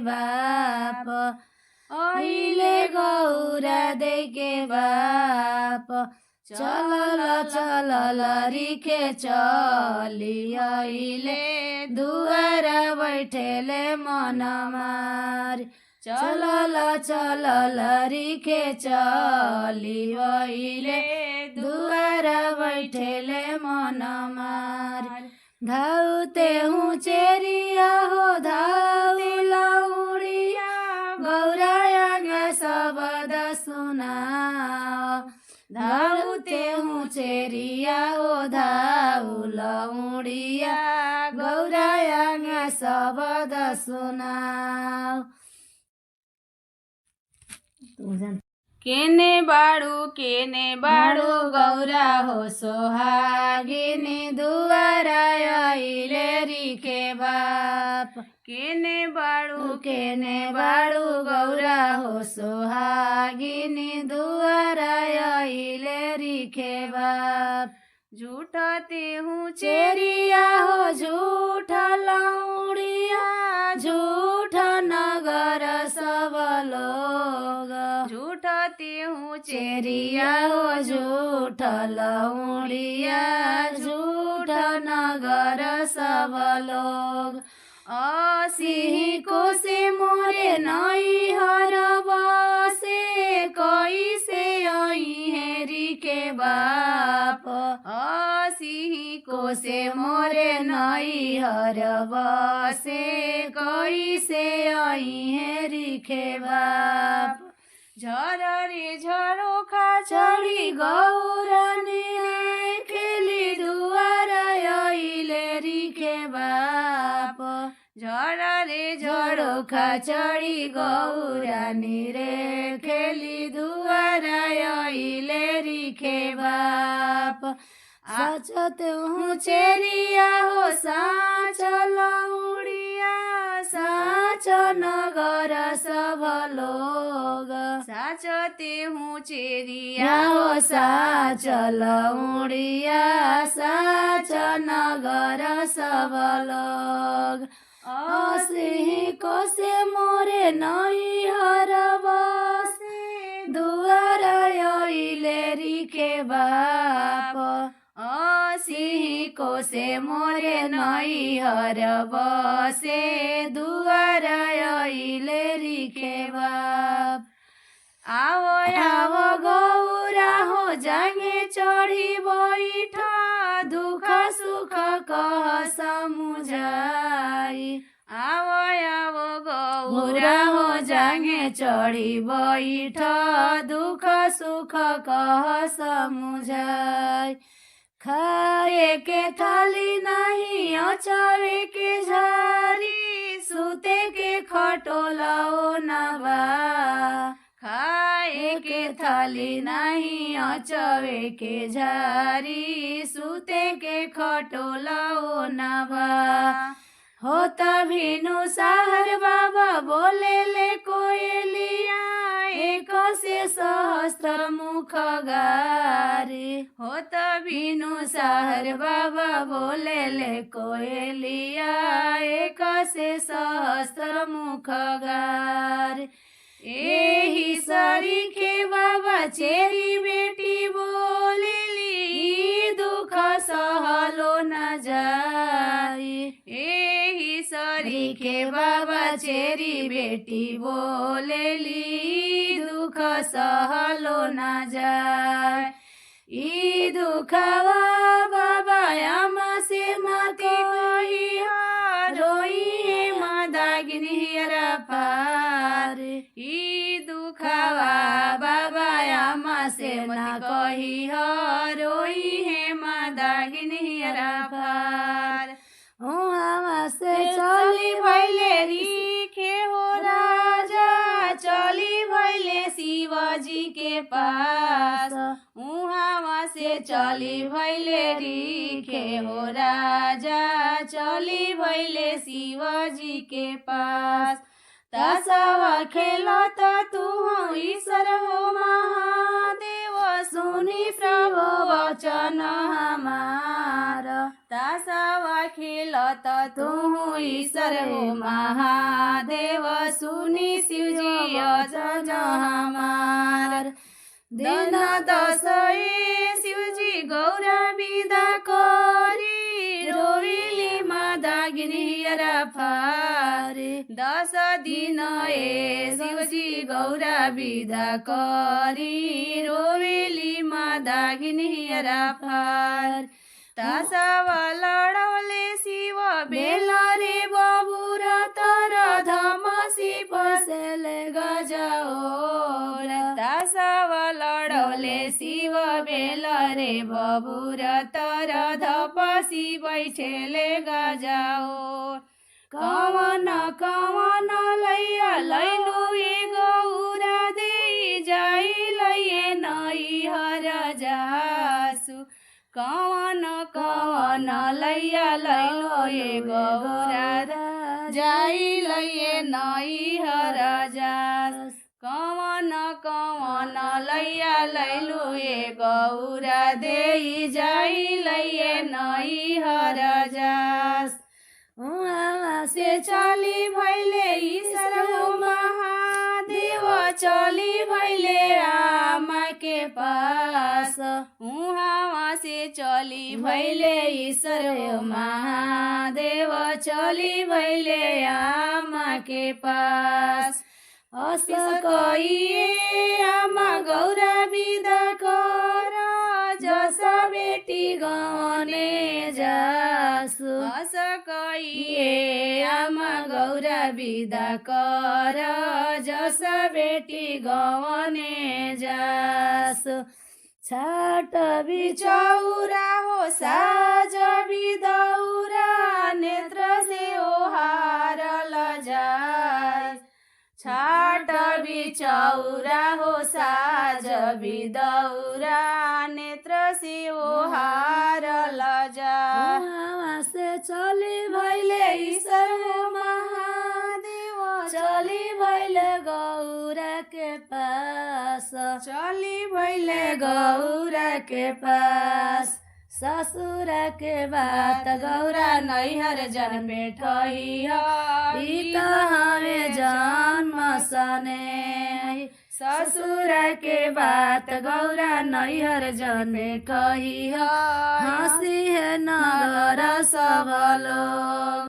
बाप अहिले गौरा देखे बाप चलल रिखे चली अहिले दुआरा बैठेले मन मारी चलल रिखे चली अहिले दुआरा बैठेले मन मारी धाउते हूँ चेरिया हो धाउ लौड़िया गौराया शब्द सुनाओ धाउते हूँ चेरिया हो धाउ लौड़िया गौराया शब्द सुनाओ। केने बाडू गौरा हो सोहागिनी दुआरा अहिले रिखे बाप केने बाडू गौरा हो सोहागिनी दुआरा अहिले रिखे बाप झूठते हूँ चेरिया हो झूठ लौड़िया झूठ नगर सब लोग झूठते हूँ चेरिया हो झूठ लौड़िया झूठ नगर सब लोग सिंह को से मोरे नई हर बसे कैसे आई है रिखे बाप सिंह को से मोरे नई हर बसे कैसे आई है रिखे बाप झररे झरोखा चढ़ी गौरानी खेली दुआरा अहिले रिखे बाप झररे झरोखा चढ़ी गौरानी रे खेली दुआरा अहिले रिखे बाप साचते हूँ चेरिया हो साच लौड़िया साच नगर सब लोग साचते हूँ चेरिया हो साच लौड़िया साच नगर सब लोग सिंह को से मोरे नई हर बसे दुआरा अहिले रिखे बाप सिंह को से मोरे नई हर बसे दुआरा अहिले रिखे बाप आओ गौरा हो जागे चढ़ी बैठ दुख सुख कह समुझाई आओ गौरा हो जागे चढ़ी बैठ दुख सुख कह समुझाई खाए के थाली नहीं अचावे के झारी सुते के खटोलाओ नबा खाए के थाली नहीं अचावे के झारी सुते के खटोलाओ नबा हो तभिनु सहर बाबा बोले ले कोयलिया एक से सहस्त्र मुख गारी हो तभिनु सहर बाबा बोले ले कोयलिया एक से सहस्त्र मुख गारी एही सरीखे बाबा चेरी बेटी बोलेली दुख सहलो न जाई एही सरीखे बाबा चेरी बेटी बोलेली दुख सहलो न जाई ई दुखवा बाबा आमा से माती कोई रोई मादागिनी हरा पार ई दुखवा बाबा आमा से ना कही रोई है मादागिनी हरा पार आमा से चली भैले रिखे हो राजा चली भैले शिवजी के पास उहाँ से चली भैले रिखे हो राजा चली भैले शिवजी के पास तसवा खेलत तू ईश्वर हो महादेव सुनी प्रभु वचन हमार तसवा खेलत भगत तू ईश्वर हो महादेव सुनी शिवजी अजन हमार दिन दशै शिवजी गौरा विदा करी रोइली दागिनी फारे 10 दिन शिवजी गौरा विदा करी रोइली दागिनी फार तासावा लडौले शिव बेल रे बबुर तर धमसी पसेले गजाओ तासावा लडौले शिव बेल रे बबुर तर धपसी बैठेले गजाओ कवन कवन लैया लैलु गौरा दे जाई लैए नई हर जासु कवन कवन लैया लैलो गौरा जाई लैए नई हर जास कवन कवन लैया लैलु गौरा दे जाई लैए नई हर जास से चली भैले ईश्वर महादेव चली भैले आमा के पास उहाँ से चली भैले ईश्वर महादेव चली भैले आमा के पास अस कहिए आमा गौरा विदा कर जस बेटी गने जासु अस कहिए आमा गौरा विदा कर जस बेटी गने जासु छाट बिचौरा हो साज बिदौरा नेत्र से ओहार लजाय छाट बिचौरा हो साज बिदौरा नेत्र से ओहार लजाय से चली भैले ईश्वर महादेव चली भैले गौरा के पास चली भैले गौरा के पास ससुर के बात गौरा नैहर जन्मे ठही हमें जन्म सने ससुर के बात गौरा नैहर जन्मे कही हसी है नगर सब लोग।